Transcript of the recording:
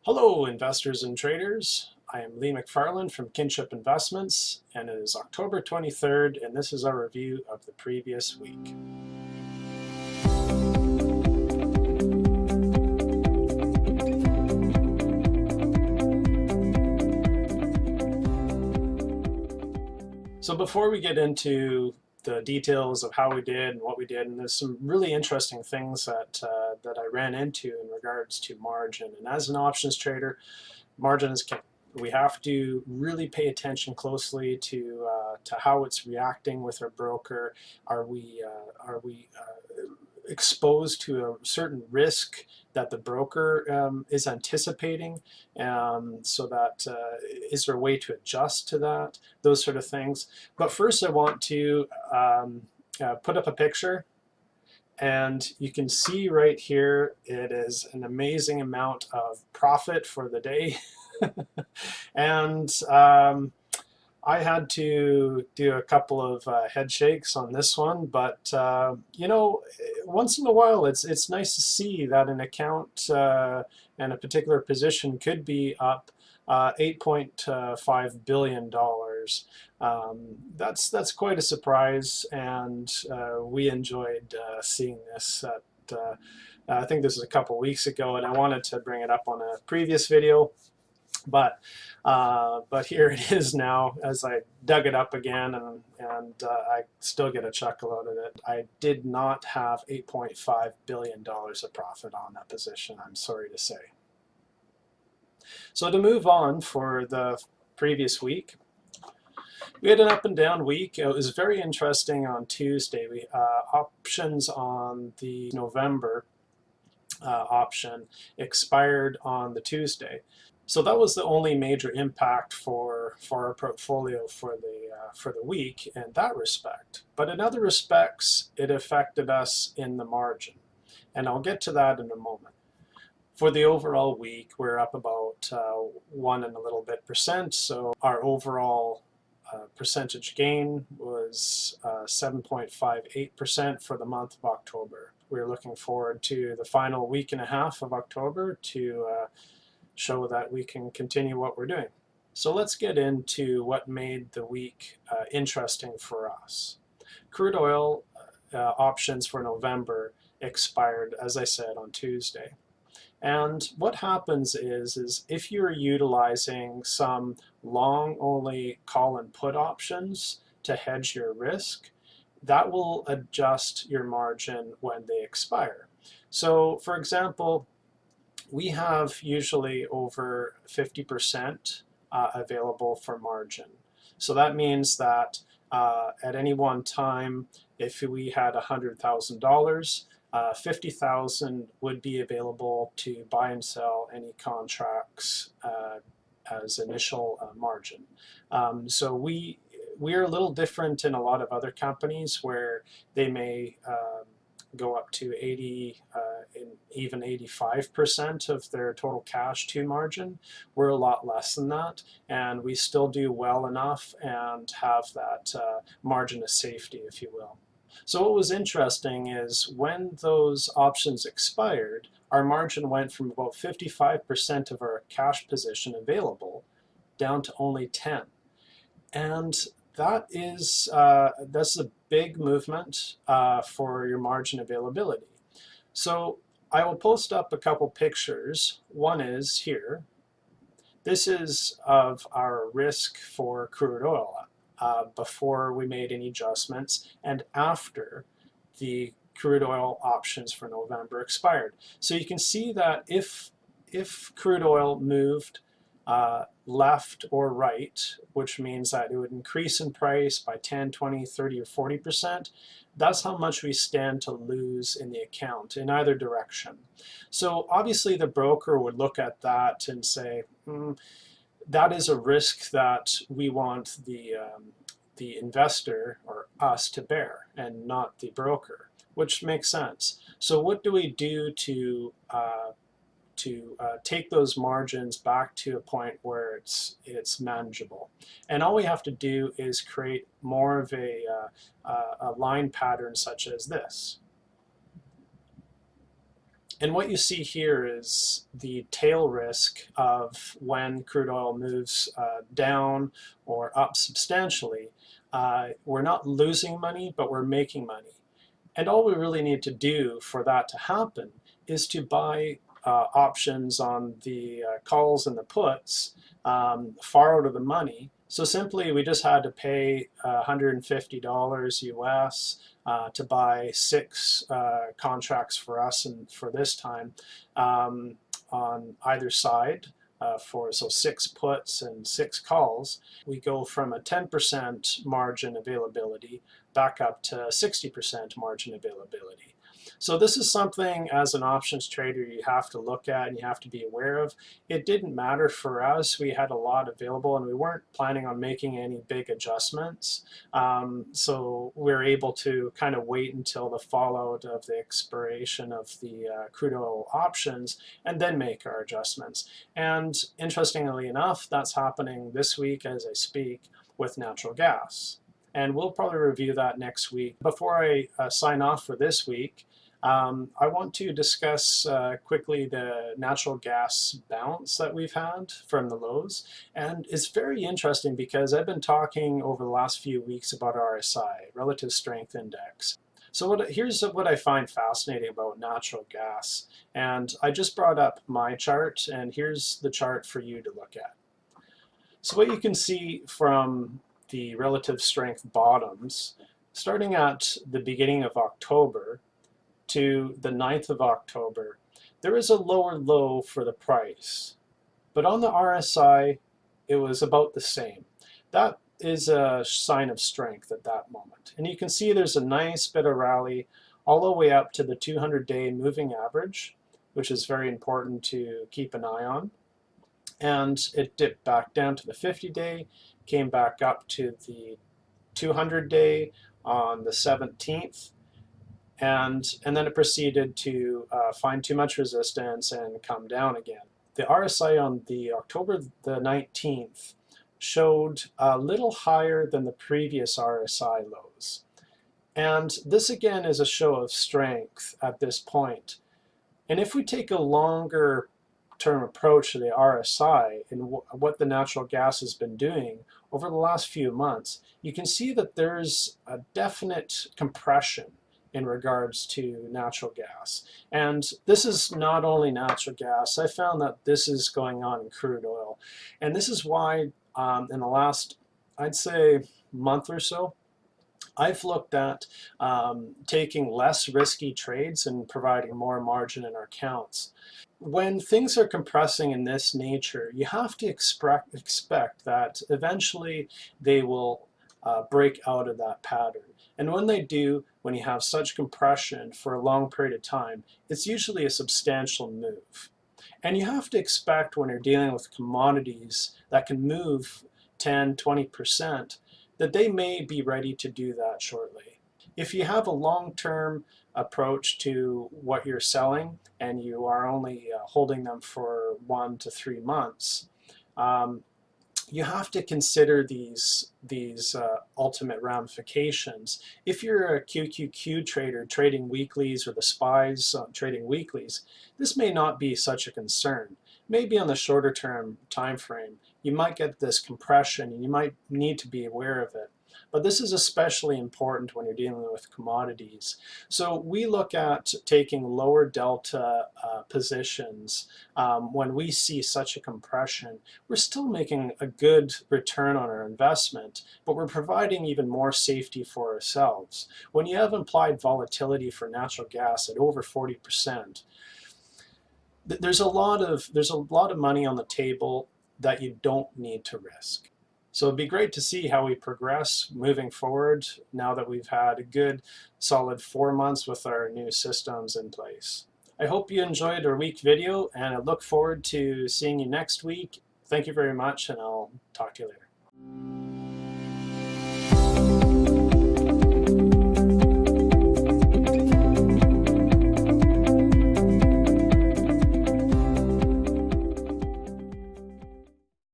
Hello, investors and traders. I am Lee McFarland from Kinship Investments, and it is October 23rd, and this is our review of the previous week. So before we get into the details of how we did and what we did, and there's some really interesting things that I ran into in regards to margin. And as an options trader, margin is king. We have to really pay attention closely to how it's reacting with our broker. Are we exposed to a certain risk that the broker is anticipating, so that is there a way to adjust to that, those sort of things. But first I want to put up a picture, and you can see right here it is an amazing amount of profit for the day. And I had to do a couple of head shakes on this one, but you know, once in a while it's nice to see that an account and a particular position could be up $8.5 billion. That's quite a surprise, and we enjoyed seeing this. I think this was a couple weeks ago, and I wanted to bring it up on a previous video. But here it is now, as I dug it up again, and I still get a chuckle out of it. I did not have $8.5 billion of profit on that position, I'm sorry to say. So to move on for the previous week, we had an up and down week. It was very interesting on Tuesday. We options on the November option expired on the Tuesday. So that was the only major impact for our portfolio for the week in that respect. But in other respects, it affected us in the margin, and I'll get to that in a moment. For the overall week, we're up about 1 and a little bit percent. So our overall percentage gain was 7.58% for the month of October. We're looking forward to the final week and a half of October to show that we can continue what we're doing. So let's get into what made the week interesting for us. Crude oil options for November expired, as I said, on Tuesday. And what happens is if you're utilizing some long-only call and put options to hedge your risk, that will adjust your margin when they expire. So, for example, we have usually over 50% available for margin. So that means that at any one time, if we had $100,000, 50,000 would be available to buy and sell any contracts as initial margin. So we are a little different in a lot of other companies where they may go up to 80 and even 85% of their total cash to margin. We're a lot less than that, and we still do well enough and have that margin of safety, if you will. So what was interesting is when those options expired, our margin went from about 55% of our cash position available down to only 10. And that's a big movement for your margin availability. So I will post up a couple pictures. One is here. This is of our risk for crude oil before we made any adjustments and after the crude oil options for November expired. So you can see that if crude oil moved left or right, which means that it would increase in price by 10, 20, 30, or 40%, that's how much we stand to lose in the account in either direction. So obviously the broker would look at that and say, that is a risk that we want the investor or us to bear and not the broker, which makes sense. So what do we do to take those margins back to a point where it's manageable? And all we have to do is create more of a line pattern such as this. And what you see here is the tail risk of when crude oil moves down or up substantially. We're not losing money, but we're making money. And all we really need to do for that to happen is to buy options on the calls and the puts far out of the money. So simply we just had to pay $150 US to buy 6 contracts for us and for this time on either side. So 6 puts and 6 calls. We go from a 10% margin availability back up to 60% margin availability. So this is something as an options trader you have to look at and you have to be aware of. It didn't matter for us. We had a lot available and we weren't planning on making any big adjustments. So we're able to kind of wait until the fallout of the expiration of the crude oil options and then make our adjustments. And interestingly enough, that's happening this week as I speak with natural gas. And we'll probably review that next week. Before I sign off for this week, I want to discuss quickly the natural gas bounce that we've had from the lows. And it's very interesting because I've been talking over the last few weeks about RSI, Relative Strength Index. So here's what I find fascinating about natural gas. And I just brought up my chart, and here's the chart for you to look at. So what you can see from the relative strength bottoms, starting at the beginning of October to the 9th of October, there is a lower low for the price. But on the RSI, it was about the same. That is a sign of strength at that moment. And you can see there's a nice bit of rally all the way up to the 200-day moving average, which is very important to keep an eye on. And it dipped back down to the 50-day, came back up to the 200-day on the 17th, and then it proceeded to find too much resistance and come down again. The RSI on the October the 19th showed a little higher than the previous RSI lows. And this again is a show of strength at this point. And if we take a longer term approach to the RSI and what the natural gas has been doing over the last few months, you can see that there's a definite compression in regards to natural gas. And this is not only natural gas. I found that this is going on in crude oil. And this is why in the last, I'd say, month or so, I've looked at taking less risky trades and providing more margin in our accounts. When things are compressing in this nature, you have to expect that eventually they will break out of that pattern. And when they do, when you have such compression for a long period of time, it's usually a substantial move. And you have to expect when you're dealing with commodities that can move 10, 20%, that they may be ready to do that shortly. If you have a long-term approach to what you're selling and you are only holding them for 1 to 3 months, you have to consider these ultimate ramifications. If you're a QQQ trader trading weeklies or the SPYs trading weeklies, this may not be such a concern. Maybe on the shorter term time frame, you might get this compression and you might need to be aware of it. But this is especially important when you're dealing with commodities. So we look at taking lower delta positions when we see such a compression. We're still making a good return on our investment, but we're providing even more safety for ourselves. When you have implied volatility for natural gas at over 40%, there's a lot of money on the table that you don't need to risk. So it'd be great to see how we progress moving forward now that we've had a good solid 4 months with our new systems in place. I hope you enjoyed our week video, and I look forward to seeing you next week. Thank you very much, and I'll talk to you later.